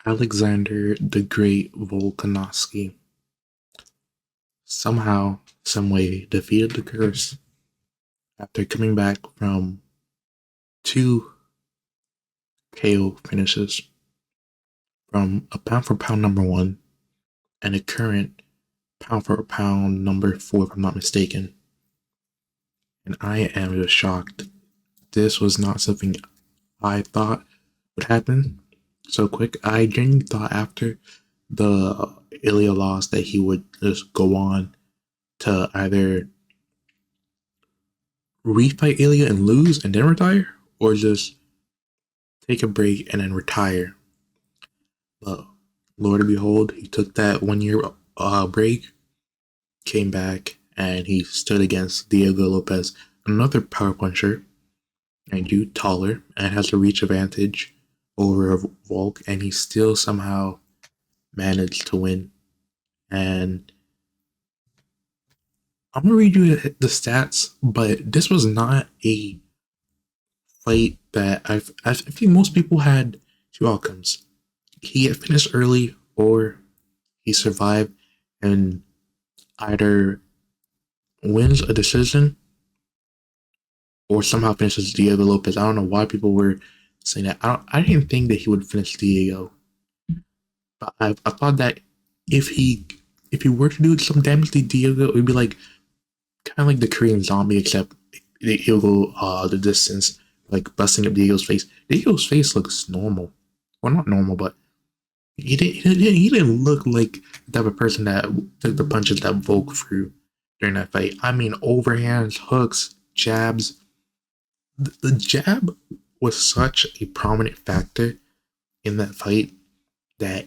Alexander the Great Volkanovski somehow, someway defeated the curse after coming back from two KO finishes from a pound for pound number one and a current pound for pound number four, if I'm not mistaken. And I am just shocked. This was not something I thought would happen so quick. I genuinely thought after the Ilya loss that he would just go on to either refight Ilya and lose and then retire, or just take a break and then retire. But Lord and behold, he took that 1 year break, came back, and he stood against Diego Lopez, another power puncher, and you taller, and has a reach advantage over Volk, and he still somehow managed to win. And I'm gonna read you the stats, but this was not a fight that I think most people had two outcomes. He get finished early, or he survived and either wins a decision or somehow finishes Diego Lopez. I don't know why people were saying that. I didn't think that he would finish Diego, but I thought that if he were to do some damage to Diego, it would be like kind of like the Korean Zombie, except he'll go the distance, like busting up Diego's face. Diego's face looks normal. Well, not normal, but he didn't look like the type of person that took the punches that Volk threw during that fight. I mean, overhands, hooks, jabs. The jab was such a prominent factor in that fight that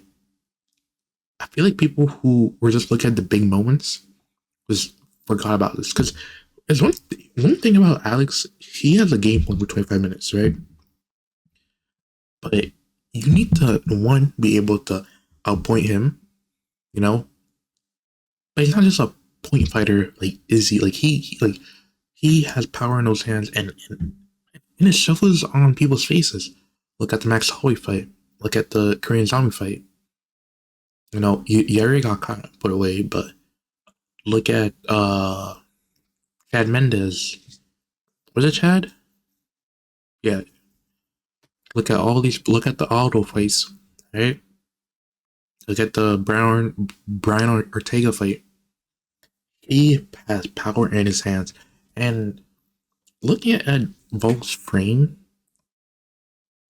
I feel like people who were just looking at the big moments just forgot about this. Because there's one thing about Alex, he has a game plan for 25 minutes, right? But you need to, one, be able to outpoint him, you know? But he's not just a point fighter like Izzy. Like he has power in those hands, and it shuffles on people's faces. Look at the Max Holloway fight. Look at the Korean Zombie fight. You know, Yuri got kind of put away, but look at Chad Mendes. Was it Chad? Yeah. Look at all these. Look at the Aldo fights, right? Look at the Brian Ortega fight. He has power in his hands, and looking at Volk's frame,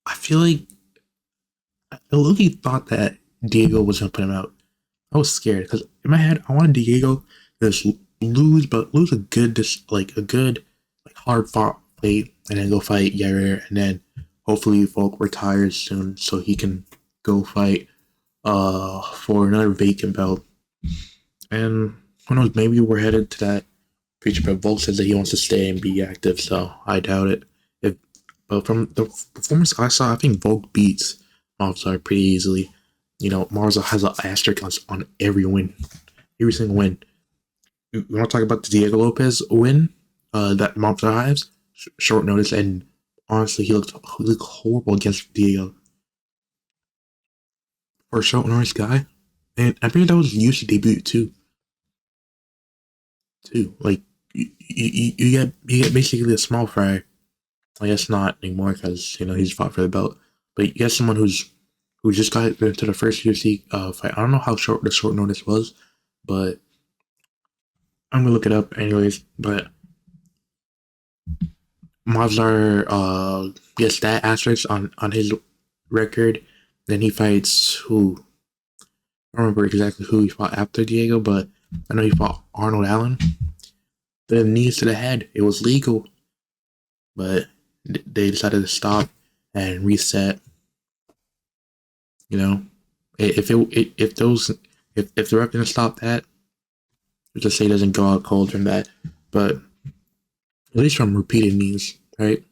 I feel like I really thought that Diego was gonna put him out. I was scared because in my head I wanted Diego to just lose, but lose a good, like a good, like hard fought fight, and then go fight Yair, and then hopefully Volk retires soon so he can go fight for another vacant belt. And who knows, maybe we're headed to that future. But Volk says that he wants to stay and be active, so I doubt it. If But from the performance I saw, I think Volk beats Mavzar pretty easily. You know, Mavzar has an asterisk on every win, every single win. You want to talk about the Diego Lopez win that Mavzar has? Short notice, and honestly, he looked horrible against Diego for a short notice guy. And I think that was UC debut too. Like you get basically a small fry. I guess not anymore because he's fought for the belt. But you get someone who just got into the first UFC fight. I don't know how short the short notice was, but I'm gonna look it up anyways. But Mavzar gets that asterisk on his record. Then he fights who? I don't remember exactly who he fought after Diego, but I know he fought Arnold Allen. The knees to the head. It was legal, but they decided to stop and reset. You know, if the ref didn't stop that, just say it doesn't go out cold from that. But at least from repeated knees, right?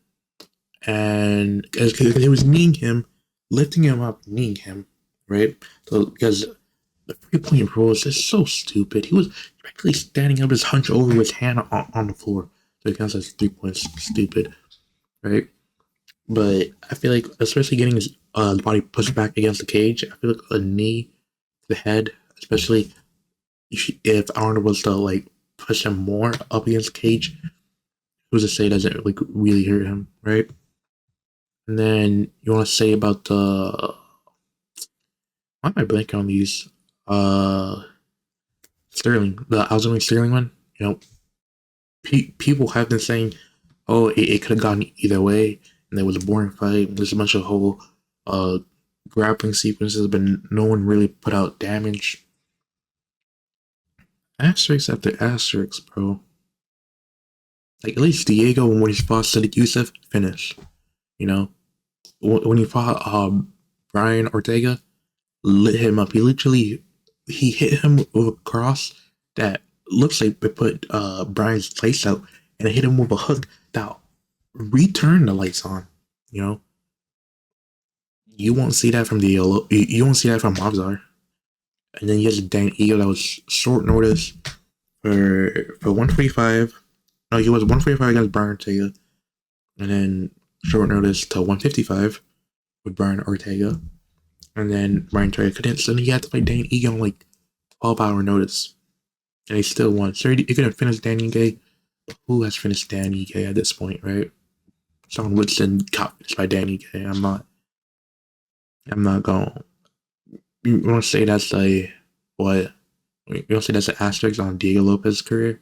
And because it was kneeing him, lifting him up, kneeing him, right? So because the 3 point rule is just so stupid. He was practically standing up, his hunch over his hand on the floor. So it counts as 3 points. Stupid, right? But I feel like, especially getting his the body pushed back against the cage. I feel like a knee to the head, especially if Arnold was to like push him more up against the cage, who's to say doesn't like really hurt him, right? And then you want to say about the why am I blanking on these? Sterling, the Aljamain Sterling one. You know, people have been saying, "Oh, it could have gone either way," and there was a boring fight. There's a bunch of whole uh grappling sequences, but no one really put out damage. Asterix after Asterix, bro. Like at least Diego when he fought Sadiq Youssef, finished. You know, when he fought Brian Ortega, lit him up. He hit him with a cross that looks like it put Brian's lights out, and hit him with a hook that returned the lights on. You know, you won't see that from you won't see that from Mobzar. And then you has Dan Ego that was short notice for 145. No, he was 145 against Brian Ortega, and then short notice to 155 with Brian Ortega. And then Brian Ortega couldn't, so he had to fight Dan Ige on like 12-hour notice. And he still won. So he couldn't finish Dan Ige. Who has finished Dan Ige at this point, right? Sean Woodson got finished by Dan Ige. I'm not going. You want to say that's like what? You want to say that's an asterisk on Diego Lopez's career?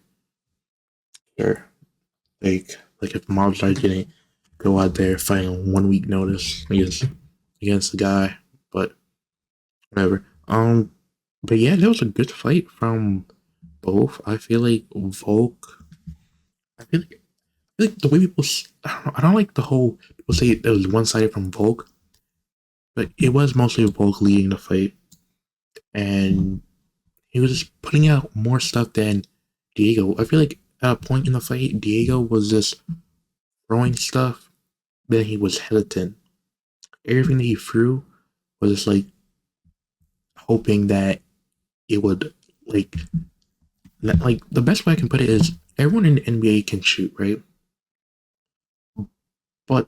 Sure. Like if Mobstar didn't go out there fighting 1 week notice against the guy, but whatever. But yeah, that was a good fight from both. I feel like Volk. I feel like the way people. I don't like the whole people say it was one sided from Volk, but it was mostly Volk leading the fight, and he was just putting out more stuff than Diego. I feel like at a point in the fight, Diego was just throwing stuff, then he was hesitant. Everything that he threw was just like hoping that it would like the best way I can put it is everyone in the NBA can shoot, right? But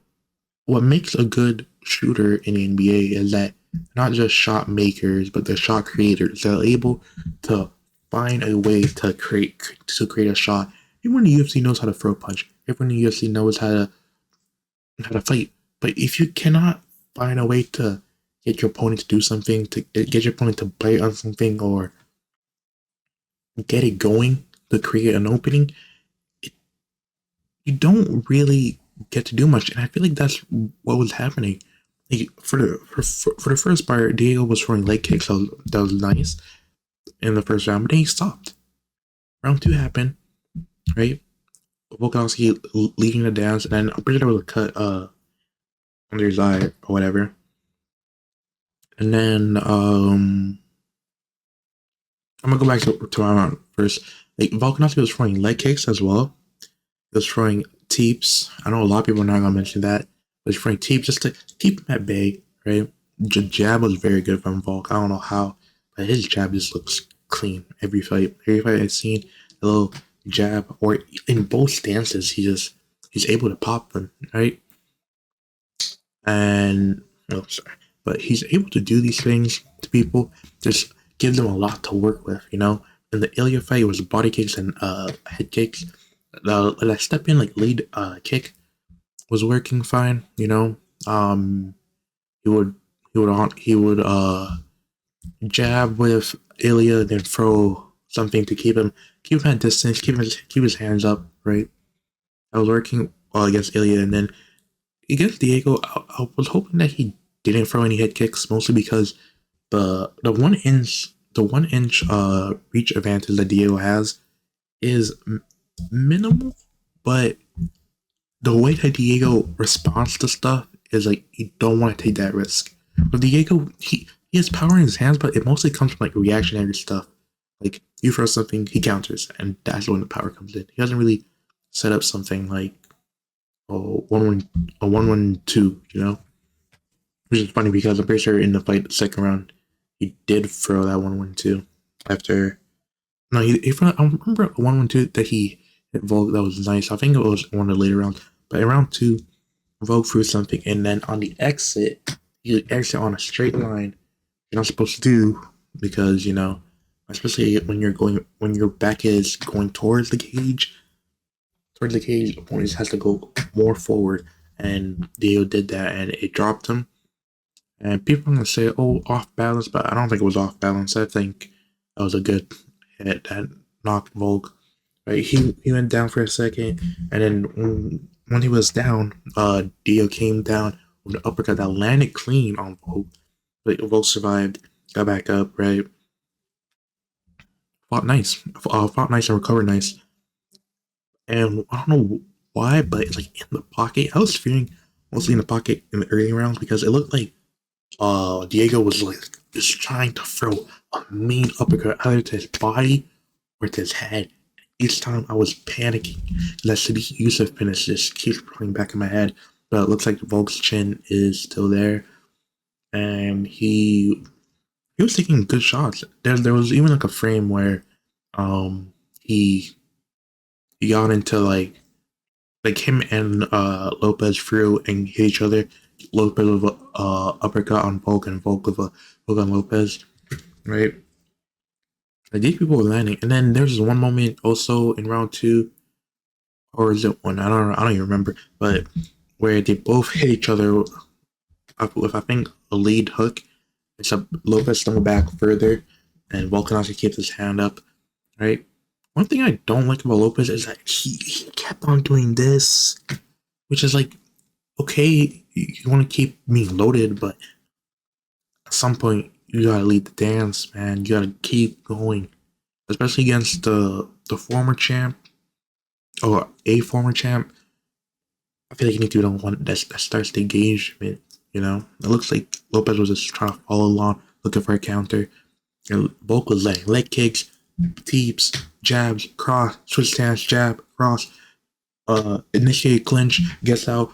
what makes a good shooter in the NBA is that not just shot makers, but they're shot creators. They're able to find a way to create a shot. Everyone in the UFC knows how to throw a punch. Everyone in the UFC knows how to fight. But if you cannot find a way to get your opponent to do something, to get your opponent to bite on something, or get it going to create an opening, you don't really get to do much. And I feel like that's what was happening. Like for the first part, Diego was throwing leg kicks. That was nice in the first round, but then he stopped. Round 2 happened, right? Volkanovski leading the dance, and then I'm pretty sure there was a cut under his eye or whatever. And then I'm gonna go back to my round first. Like Volkanovski was throwing leg kicks as well. He was throwing teeps. I know a lot of people are not gonna mention that. He was throwing teeps just to keep him at bay, right? The jab was very good from Volk. I don't know how, but his jab just looks clean every fight. Every fight I've seen, a little jab, or in both stances, he's able to pop them, right? And but he's able to do these things to people. Just give them a lot to work with, you know. In the Ilya fight, it was body kicks and head kicks. The step in like lead kick was working fine, you know. He would jab with Ilya, then throw something to keep him at distance, keep his hands up, right? I was working against Ilya, and then against Diego, I was hoping that he didn't throw any head kicks, mostly because the 1 inch reach advantage that Diego has is minimal, but the way that Diego responds to stuff is like you don't want to take that risk. But Diego, he has power in his hands, but it mostly comes from like reactionary stuff. Like you throw something, he counters, and that's when the power comes in. He doesn't really set up something like a 1-1-2, you know? Which is funny because I'm pretty sure in the fight, the second round, he did throw that 1-1-2 after. No, he I remember a 1-1-2 that he hit Volk that was nice. I think it was one of the later rounds. But in round 2, Volk threw something, and then on the exit, you exit on a straight line. You're not supposed to do because especially when your back is going towards the cage, opponent has to go more forward, and Dio did that, and it dropped him. And people are gonna say, "Oh, off balance," but I don't think it was off balance. I think that was a good hit that knocked Volk. Right, he went down for a second, and then when he was down, Dio came down with an uppercut that landed clean on Volk. But Volk survived, got back up, right? Fought nice and recovered nice. And I don't know why, but it's like in the pocket. I was fearing mostly in the pocket in the early rounds because it looked like Diego was like just trying to throw a mean uppercut either to his body or to his head. Each time I was panicking. That Sadiq Yusuf finish just keeps running back in my head. But it looks like Volk's chin is still there. And he was taking good shots. There was even like a frame where he got into like him and Lopez threw and hit each other. Lopez with a uppercut on Volk and Volk with a hook on Lopez, right? Like these people were landing, and then there's one moment also in round two, or is it one? I don't know. I don't even remember, but where they both hit each other with I think a lead hook, except Lopez stumbled back further, and Volkanovski keeps his hand up, right? One thing I don't like about Lopez is that he kept on doing this, which is like, okay, you want to keep me loaded, but at some point you gotta lead the dance, man. You gotta keep going, especially against the former champ or a former champ. I feel like you need to be the one that starts the engagement. It looks like Lopez was just trying to follow along, looking for a counter, and Volk was letting leg kicks, teeps, jabs, cross, switch stance, jab, cross, initiate clinch, gets out,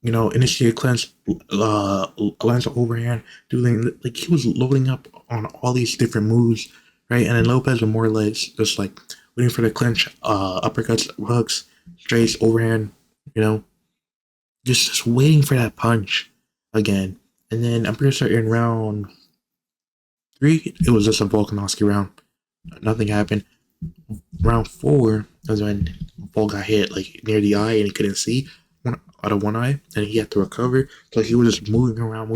initiate clinch, lands an overhand, doing like he was loading up on all these different moves, right? And then Lopez was more or less just like waiting for the clinch, uppercuts, hooks, straights, overhand, you know, just waiting for that punch again. And then I'm pretty sure in round three, it was just a Volkanovski round. Nothing happened. Round four was when Volk got hit like near the eye and he couldn't see out of one eye, and he had to recover. So he was just moving around,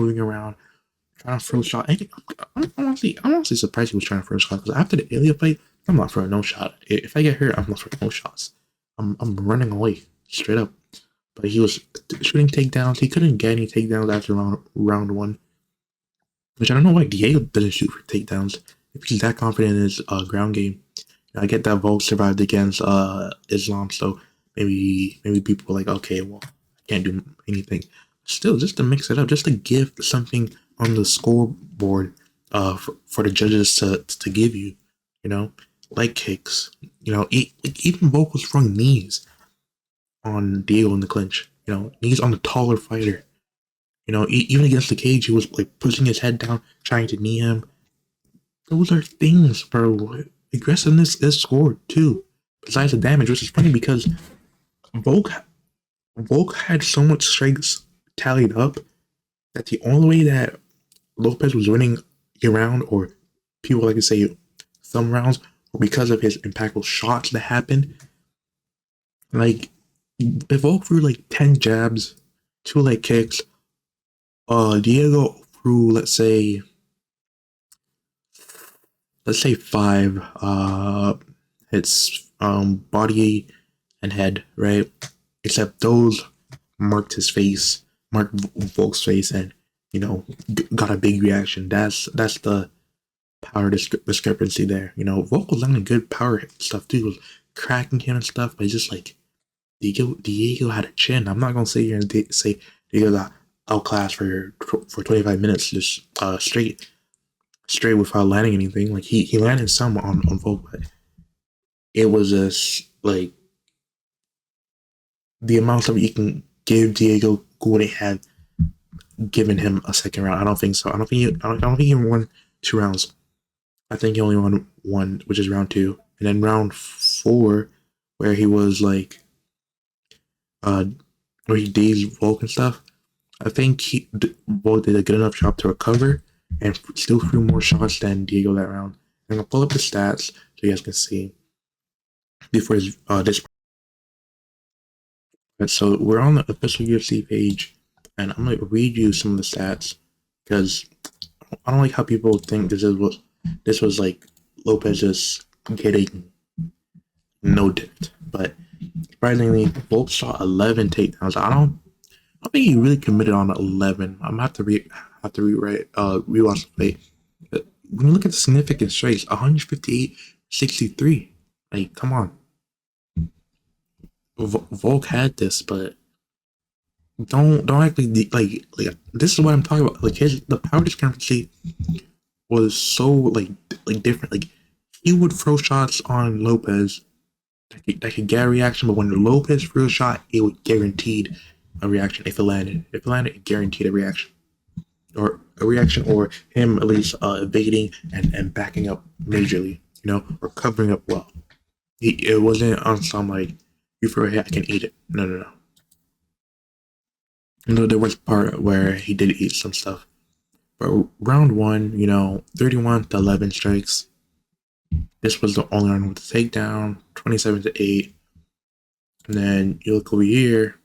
trying to throw a shot. And I'm honestly surprised he was trying to throw a shot because after the Ilya fight, I'm not throwing no shot. If I get hurt, I'm not throwing no shots. I'm running away straight up. But he was shooting takedowns. He couldn't get any takedowns after round one, which I don't know why Diego doesn't shoot for takedowns if he's that confident in his ground game. I get that Volk survived against Islam, so maybe people are like, okay, well, I can't do anything. Still, just to mix it up, just to give something on the scoreboard for the judges to give you, leg kicks, even Volk was throwing knees on Diego in the clinch, knees on the taller fighter. Even against the cage, he was like pushing his head down, trying to knee him. Those are things, bro. Aggressiveness is scored too, besides the damage, which is funny because Volk had so much strikes tallied up that the only way that Lopez was winning a round, or people like to say some rounds, were because of his impactful shots that happened. Like, if Volk threw like 10 jabs, 2 leg kicks, Diego threw let's say 5 hits, body and head, right? Except those marked Volk's face, and got a big reaction. That's the power discrepancy there. Volk was landing good power stuff too. He was cracking him and stuff, but it's just like Diego had a chin. I'm not gonna sit here and say Diego got outclassed for 25 minutes just straight without landing anything. Like he landed some on Volk, but it was just like the amount of you can give Diego wouldn't have given him a second round. I don't think so. I don't think he won 2 rounds. I think he only won 1, which is round 2, and then round 4, where he was like, where he dazed Volk and stuff. I think Volk did a good enough job to recover and still threw more shots than Diego that round. I'm gonna pull up the stats so you guys can see before this. So we're on the official UFC page, and I'm gonna read you some of the stats because I don't like how people think this was like Lopez just getting no dipped, but surprisingly, Volk shot 11 takedowns. I don't think he really committed on 11. I'm gonna have to rewatch the play. But when you look at the significant strikes, 158, 63. Like, come on, Volk had this, but don't act like this is what I'm talking about. Like the power discrepancy was so like different. Like he would throw shots on Lopez that could get a reaction, but when Lopez threw a shot, it would guaranteed a reaction if it landed. If it landed, it guaranteed a reaction. Or him at least evading and backing up majorly, or covering up well. It wasn't on some like you throw a hit, I can eat it. No, no, no. There was part where he did eat some stuff. But round one, 31 to 11 strikes. This was the only round with the takedown, 27 to 8. And then you look over here,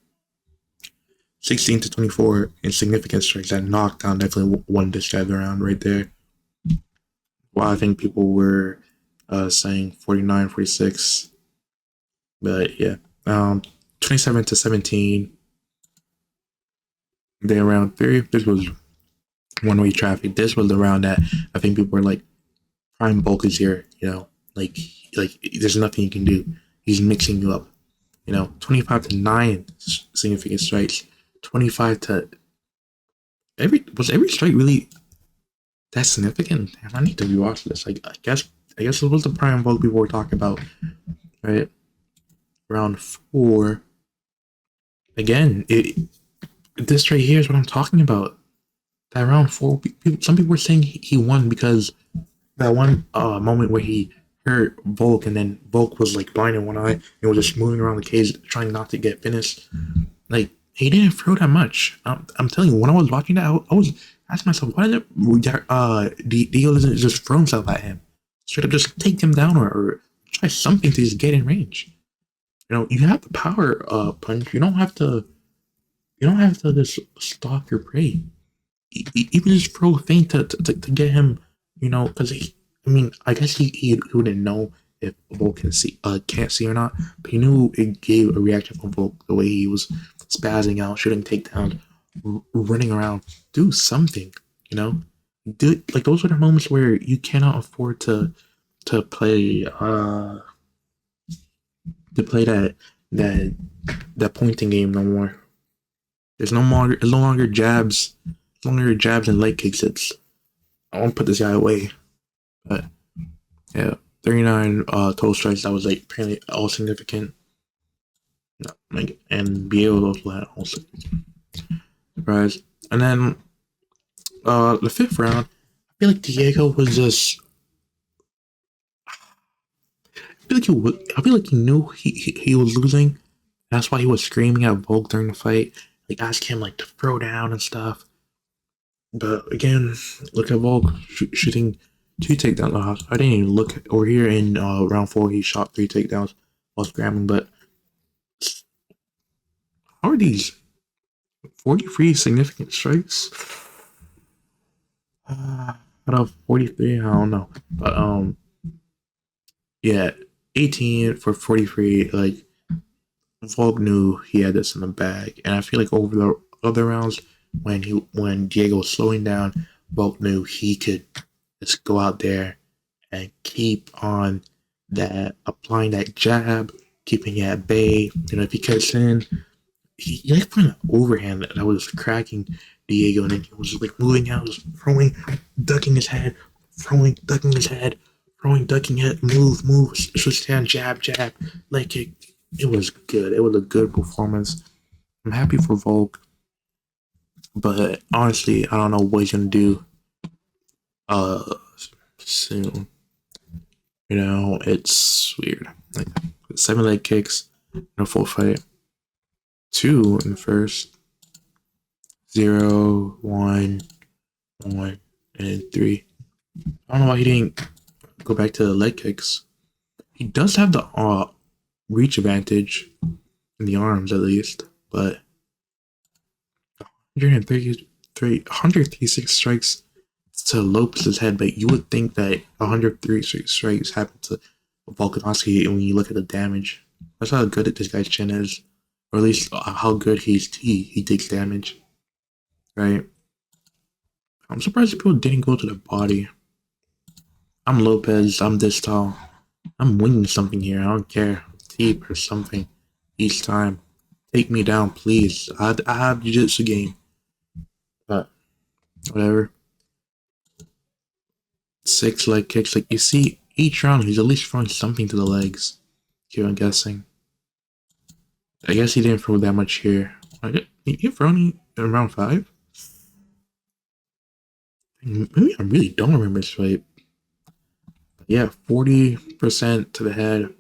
16 to 24 in significant strikes. That knockdown definitely won this jab round right there. Well, I think people were saying 49, 46. But yeah, 27 to 17. Then round three, this was one-way traffic. This was the round that I think people were like, prime Volk is here, like there's nothing you can do. He's mixing you up, 25 to 9 significant strikes, 25 to every strike really that significant? Damn, I need to rewatch this. I guess it was the prime Volk people were talking about, right? Round four. Again, this right here is what I'm talking about. That round four, some people were saying he won because that one moment where he hurt Volk and then Volk was like blind in one eye and was just moving around the cage trying not to get finished. Like he didn't throw that much. I'm telling you, when I was watching that, I was asking myself, why did Dio doesn't just throw himself at him? Straight up just take him down or try something to just get in range. You have the power punch. You don't have to just stalk your prey. Even just throw a feint to get him, because I guess he wouldn't know if Volk can't see or not, but he knew it gave a reaction from Volk the way he was spazzing out, shooting takedowns, running around. Do something, like those are the moments where you cannot afford to play that pointing game no more. There's no longer jabs. No longer jabs and leg kicks. I won't put this guy away. But yeah, 39 total strikes. That was like apparently all significant. And be able to also had all significant. Surprise. And then the fifth round, I feel like Diego was just. I feel like he knew he was losing. That's why he was screaming at Volk during the fight. Like ask him like to throw down and stuff. But again, look at Volk shooting 2 takedowns. I didn't even look over here in round 4. He shot 3 takedowns while scrambling. But how are these 43 significant strikes out of 43? I don't know. But yeah, 18 for 43. Like Volk knew he had this in the bag, and I feel like over the other rounds, when Diego was slowing down, Volk knew he could just go out there and keep on applying that jab, keeping it at bay. If he cuts in, he like put an overhand that was cracking Diego, and then he was like moving out, just throwing, ducking his head, throwing, ducking his head, throwing, ducking head, move, switch hand, jab, leg kick. It was good. It was a good performance. I'm happy for Volk. But honestly, I don't know what he's gonna do soon. It's weird. Like 7 leg kicks in a full fight. 2 in the first. 0, 1, 1, and 3. I don't know why he didn't go back to the leg kicks. He does have the reach advantage in the arms at least, but 136 strikes to Lopez's head, but you would think that 136 strikes happened to Volkanovski when you look at the damage. That's how good this guy's chin is, or at least how good he takes damage, right? I'm surprised people didn't go to the body. I'm Lopez. I'm this tall. I'm winning something here. I don't care. Tape or something. Each time. Take me down, please. I have jiu-jitsu game. But whatever. 6 leg kicks. Like, you see, each round he's at least throwing something to the legs. Here, I'm guessing. I guess he didn't throw that much here. He throw any in round 5? Maybe I really don't remember this fight. Yeah, 40% to the head.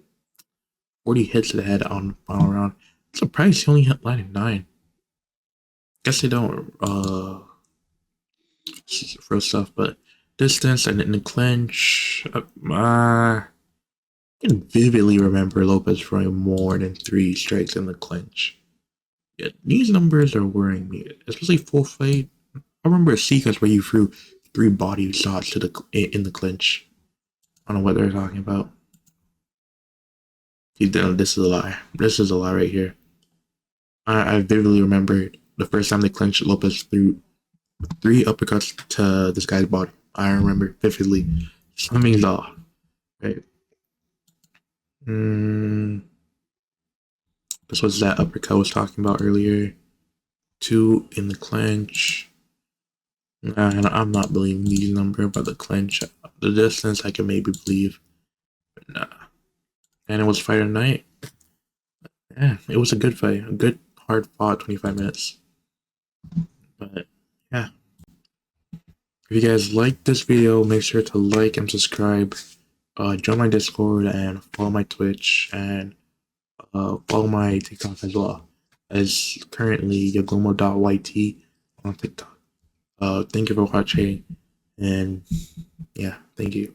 40 hits to the head on the final round. I'm surprised he only hit line 9. Guess they don't throw stuff, but distance and in the clinch. I can vividly remember Lopez throwing more than 3 strikes in the clinch. Yeah, these numbers are worrying me, especially full fight. I remember a sequence where he threw 3 body shots to in the clinch. I don't know what they're talking about. This is a lie. This is a lie right here. I vividly remember the first time they clinched, Lopez threw 3 uppercuts to this guy's body. I remember vividly. Something's off. Right. This was that uppercut I was talking about earlier. 2 in the clinch. Nah, I'm not believing these numbers, but the clinch, the distance, I can maybe believe. But nah. And it was fighter night. Yeah, it was a good fight. A good, hard fought 25 minutes. But yeah. If you guys like this video, make sure to like and subscribe. Join my Discord and follow my Twitch and follow my TikTok as well. As currently yagomo.yt on TikTok. Thank you for watching, and yeah, thank you.